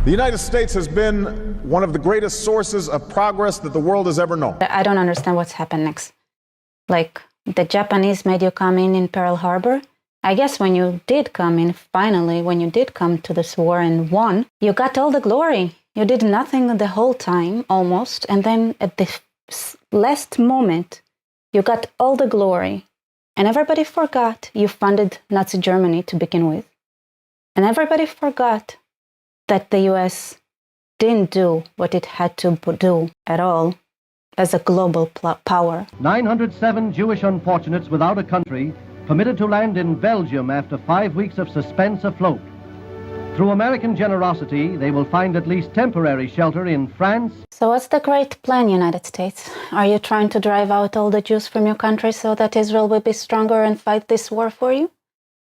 The United States has been one of the greatest sources of progress that the world has ever known. I don't understand what's happened next. Like, the Japanese made you come in Pearl Harbor. I guess when you did come in, finally, when you did come to this war and won, you got all the glory. You did nothing the whole time, almost. And then at the last moment, you got all the glory. And everybody forgot you funded Nazi Germany to begin with. And everybody forgot that the US didn't do what it had to do at all as a global power. 907 Jewish unfortunates without a country permitted to land in Belgium after 5 weeks of suspense afloat. Through American generosity, they will find at least temporary shelter in France. So what's the great plan, United States? Are you trying to drive out all the Jews from your country so that Israel will be stronger and fight this war for you?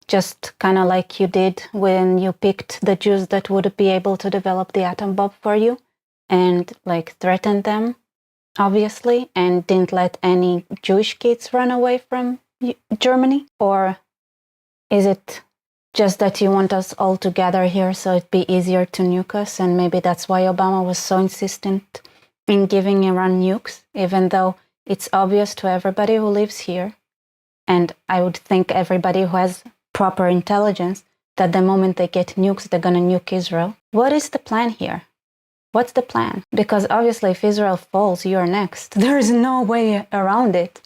Just kind of like you did when you picked the Jews that would be able to develop the atom bomb for you and like threatened them, obviously, and didn't let any Jewish kids run away from Germany? Or is it just that you want us all together here so it'd be easier to nuke us, and maybe that's why Obama was so insistent in giving Iran nukes, even though it's obvious to everybody who lives here, and I would think everybody who has proper intelligence, that the moment they get nukes, they're going to nuke Israel. What is the plan here? What's the plan? Because obviously if Israel falls, you're next. There is no way around it.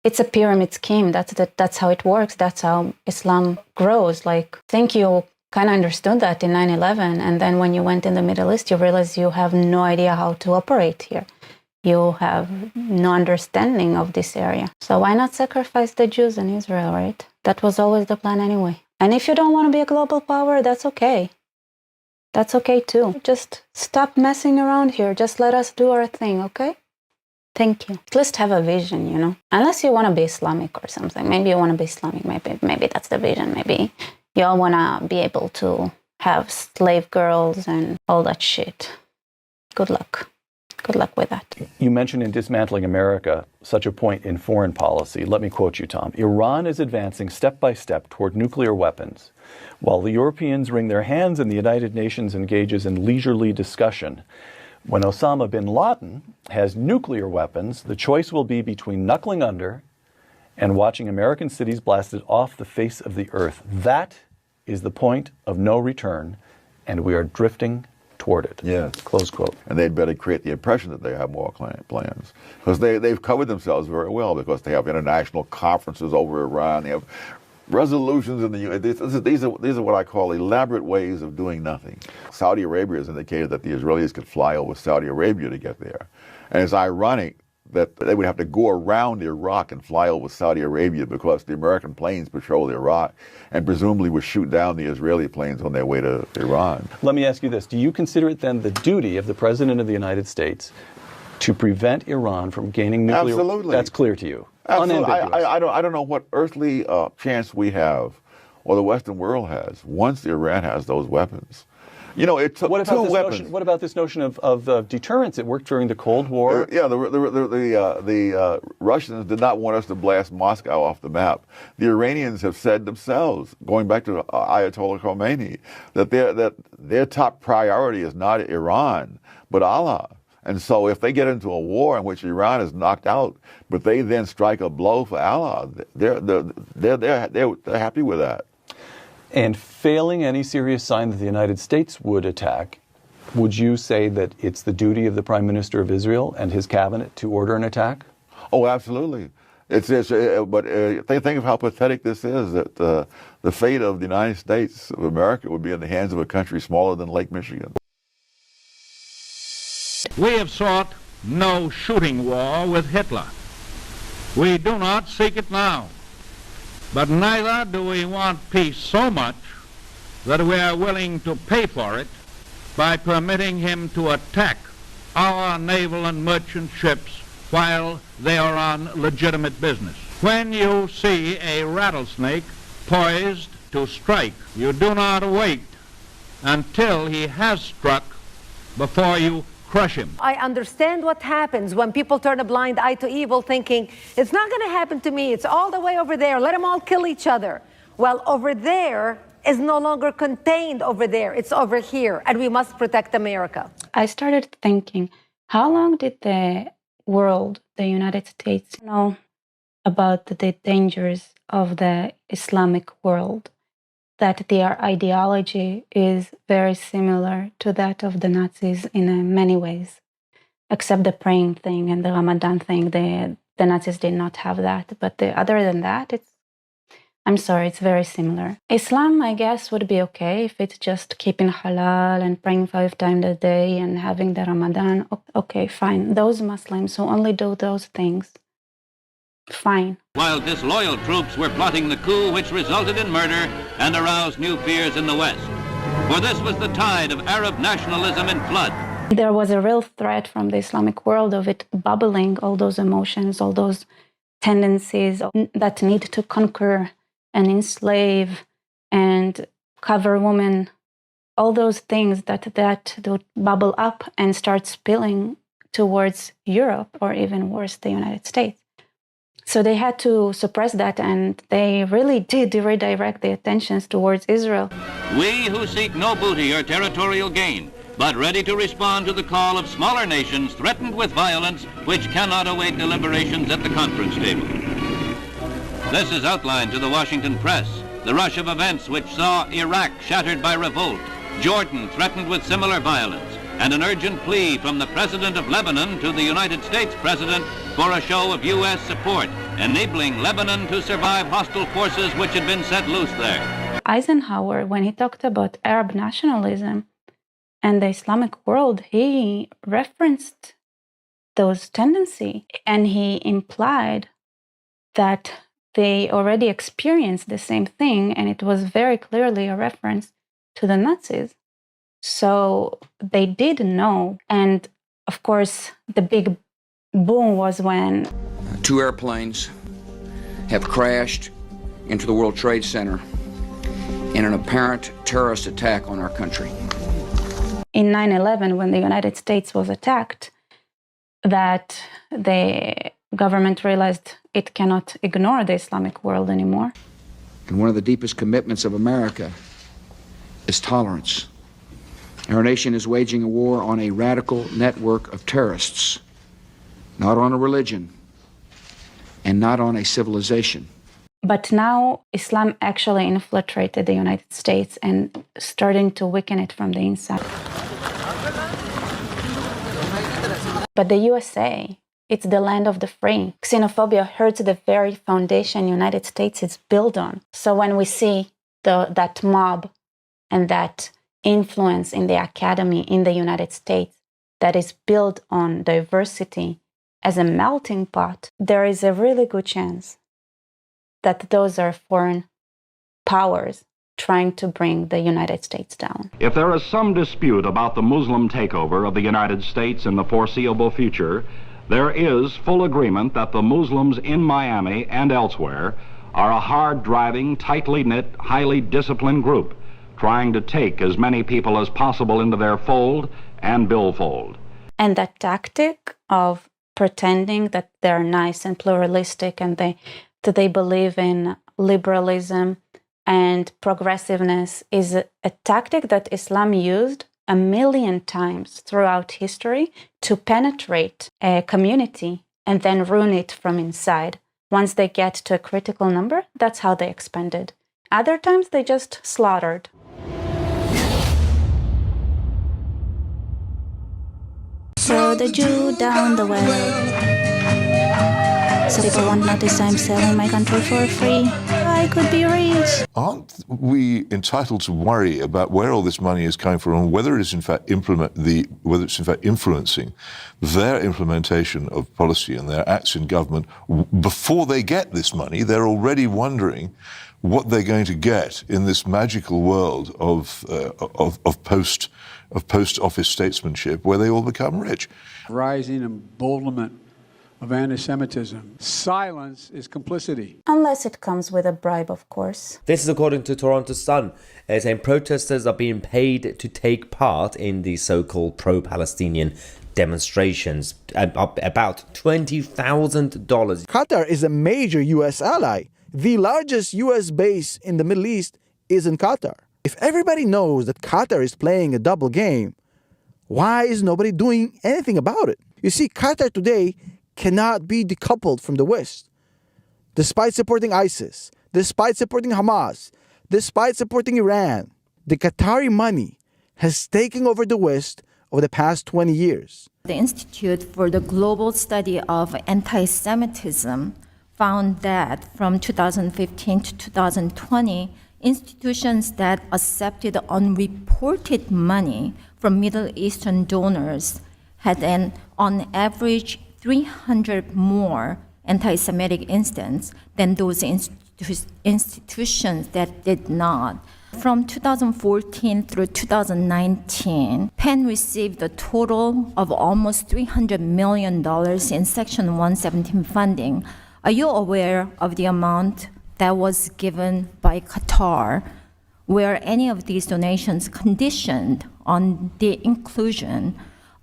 It's a pyramid scheme. That's how it works. That's how Islam grows. Like, I think you kind of understood that in 9/11. And then when you went in the Middle East, you realize you have no idea how to operate here. You have no understanding of this area. So why not sacrifice the Jews in Israel, right? That was always the plan anyway. And if you don't want to be a global power, that's okay. That's okay too. Just stop messing around here. Just let us do our thing, okay? Thank you. At least have a vision, you know? Unless you want to be Islamic or something. Maybe you want to be Islamic. Maybe that's the vision. Maybe you all want to be able to have slave girls and all that shit. Good luck. Good luck with that. You mentioned in Dismantling America such a point in foreign policy. Let me quote you, Tom. Iran is advancing step by step toward nuclear weapons. While the Europeans wring their hands and the United Nations engages in leisurely discussion. When Osama bin Laden has nuclear weapons, the choice will be between knuckling under and watching American cities blasted off the face of the earth. That is the point of no return, and we are drifting toward it. Yes. Close quote. And they'd better create the impression that they have more plans. Because they've covered themselves very well, because they have international conferences over Iran. They have resolutions in the UN. These are what I call elaborate ways of doing nothing. Saudi Arabia has indicated that the Israelis could fly over Saudi Arabia to get there. And it's ironic that they would have to go around Iraq and fly over Saudi Arabia, because the American planes patrol Iraq and presumably would shoot down the Israeli planes on their way to Iran. Let me ask you this. Do you consider it then the duty of the President of the United States to prevent Iran from gaining nuclear? Absolutely. That's clear to you. Absolutely. I don't know what earthly chance we have, or the Western world has, once Iran has those weapons. You know, it took two weapons. What about this notion of deterrence? It worked during the Cold War. The Russians did not want us to blast Moscow off the map. The Iranians have said themselves, going back to Ayatollah Khomeini, that their top priority is not Iran, but Allah. And so if they get into a war in which Iran is knocked out, but they then strike a blow for Allah, they're happy with that. And failing any serious sign that the United States would attack, would you say that it's the duty of the Prime Minister of Israel and his cabinet to order an attack? Oh, absolutely. But think of how pathetic this is, that the fate of the United States of America would be in the hands of a country smaller than Lake Michigan. We have sought no shooting war with Hitler. We do not seek it now. But neither do we want peace so much that we are willing to pay for it by permitting him to attack our naval and merchant ships while they are on legitimate business. When you see a rattlesnake poised to strike, you do not wait until he has struck before you crush him. I understand what happens when people turn a blind eye to evil, thinking, it's not going to happen to me, it's all the way over there, let them all kill each other. Well, over there, is no longer contained over there. It's over here, and we must protect America. I started thinking, how long did the world, the United States, know about the dangers of the Islamic world? That their ideology is very similar to that of the Nazis in many ways, except the praying thing and the Ramadan thing. The Nazis did not have that, but other than that, it's very similar. Islam, I guess, would be okay if it's just keeping halal and praying 5 times a day and having the Ramadan. Okay, fine. Those Muslims who only do those things, fine. While disloyal troops were plotting the coup which resulted in murder and aroused new fears in the West. For this was the tide of Arab nationalism in flood. There was a real threat from the Islamic world of it bubbling, all those emotions, all those tendencies that need to conquer and enslave and cover women, all those things that would bubble up and start spilling towards Europe or even worse, the United States. So they had to suppress that, and they really did redirect the attentions towards Israel. We who seek no booty or territorial gain, but ready to respond to the call of smaller nations threatened with violence which cannot await deliberations at the conference table. This is outlined to the Washington press, the rush of events which saw Iraq shattered by revolt, Jordan threatened with similar violence, and an urgent plea from the President of Lebanon to the United States President for a show of U.S. support, enabling Lebanon to survive hostile forces which had been set loose there. Eisenhower, when he talked about Arab nationalism and the Islamic world, he referenced those tendencies, and he implied that they already experienced the same thing, and it was very clearly a reference to the Nazis. So they did know, and of course, the big boom was when 2 airplanes have crashed into the World Trade Center in an apparent terrorist attack on our country. In 9/11, when the United States was attacked, that the government realized it cannot ignore the Islamic world anymore. And one of the deepest commitments of America is tolerance. Our nation is waging a war on a radical network of terrorists, not on a religion and not on a civilization. But now Islam actually infiltrated the United States and starting to weaken it from the inside. But the USA, it's the land of the free. Xenophobia hurts the very foundation United States is built on. So when we see that mob and that influence in the academy in the United States that is built on diversity as a melting pot, there is a really good chance that those are foreign powers trying to bring the United States down. If there is some dispute about the Muslim takeover of the United States in the foreseeable future, there is full agreement that the Muslims in Miami and elsewhere are a hard-driving, tightly knit, highly disciplined group trying to take as many people as possible into their fold and billfold. And that tactic of pretending that they're nice and pluralistic and that they believe in liberalism and progressiveness is a tactic that Islam used 1,000,000 times throughout history to penetrate a community and then ruin it from inside. Once they get to a critical number, that's how they expanded. Other times they just slaughtered. So the Jew down the well. So people won't notice I'm selling my country for free. I could be rich. Aren't we entitled to worry about where all this money is coming from and whether it is in fact influencing their implementation of policy and their acts in government before they get this money? They're already wondering what they're going to get in this magical world of post-office statesmanship where they all become rich. Rising emboldenment of anti-Semitism. Silence is complicity. Unless it comes with a bribe, of course. This is according to Toronto Sun, saying protesters are being paid to take part in the so-called pro-Palestinian demonstrations. About $20,000. Qatar is a major U.S. ally. The largest U.S. base in the Middle East is in Qatar. If everybody knows that Qatar is playing a double game, why is nobody doing anything about it? You see, Qatar today cannot be decoupled from the West. Despite supporting ISIS, despite supporting Hamas, despite supporting Iran, the Qatari money has taken over the West over the past 20 years. The Institute for the Global Study of Anti-Semitism found that from 2015 to 2020, institutions that accepted unreported money from Middle Eastern donors had on average 300 more anti-Semitic incidents than those institutions that did not. From 2014 through 2019, Penn received a total of almost $300 million in Section 117 funding. Are you aware of the amount that was given by Qatar? Were any of these donations conditioned on the inclusion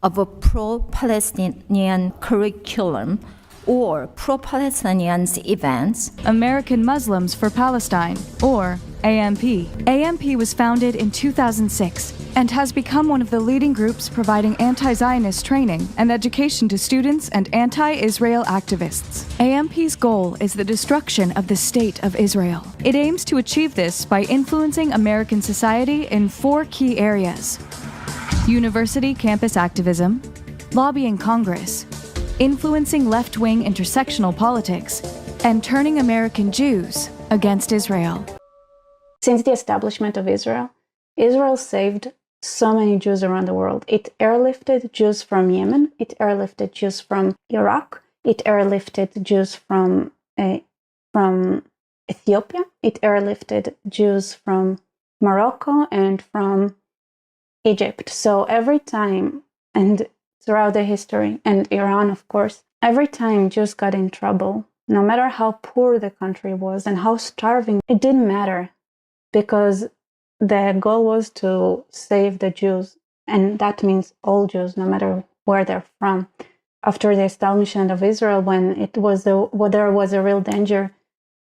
of a pro-Palestinian curriculum or pro-Palestinian events? American Muslims for Palestine, or AMP. AMP was founded in 2006 and has become one of the leading groups providing anti-Zionist training and education to students and anti-Israel activists. AMP's goal is the destruction of the State of Israel. It aims to achieve this by influencing American society in 4 key areas: university campus activism, lobbying Congress, influencing left-wing intersectional politics, and turning American Jews against Israel. Since the establishment of Israel, Israel saved so many Jews around the world. It airlifted Jews from Yemen, it airlifted Jews from Iraq, it airlifted Jews from Ethiopia, it airlifted Jews from Morocco and from Egypt. So every time, and throughout the history, and Iran, of course, every time Jews got in trouble, no matter how poor the country was and how starving, it didn't matter, because the goal was to save the Jews, and that means all Jews, no matter where they're from. After the establishment of Israel, when there was a real danger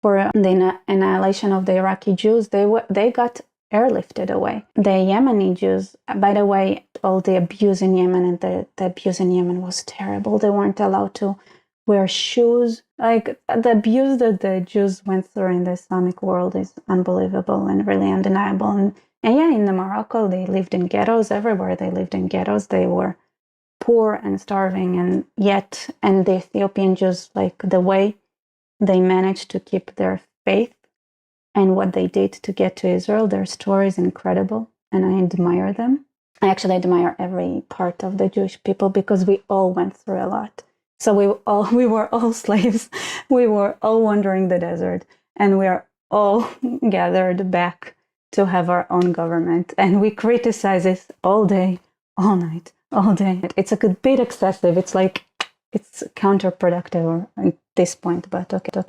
for the annihilation of the Iraqi Jews, they got airlifted away. The Yemeni Jews, by the way, all the abuse in Yemen, and the abuse in Yemen was terrible. They weren't allowed to wear shoes. Like, the abuse that the Jews went through in the Islamic world is unbelievable and really undeniable. And yeah, in Morocco, they lived in ghettos. Everywhere they lived in ghettos. They were poor and starving, and the Ethiopian Jews, like, the way they managed to keep their faith and what they did to get to Israel, their story is incredible, and I admire them. I actually admire every part of the Jewish people, because we all went through a lot. So we were all slaves. We were all wandering the desert, and we are all gathered back to have our own government. And we criticize it all day, all night, all day. It's a bit excessive. It's like, it's counterproductive at this point, but okay.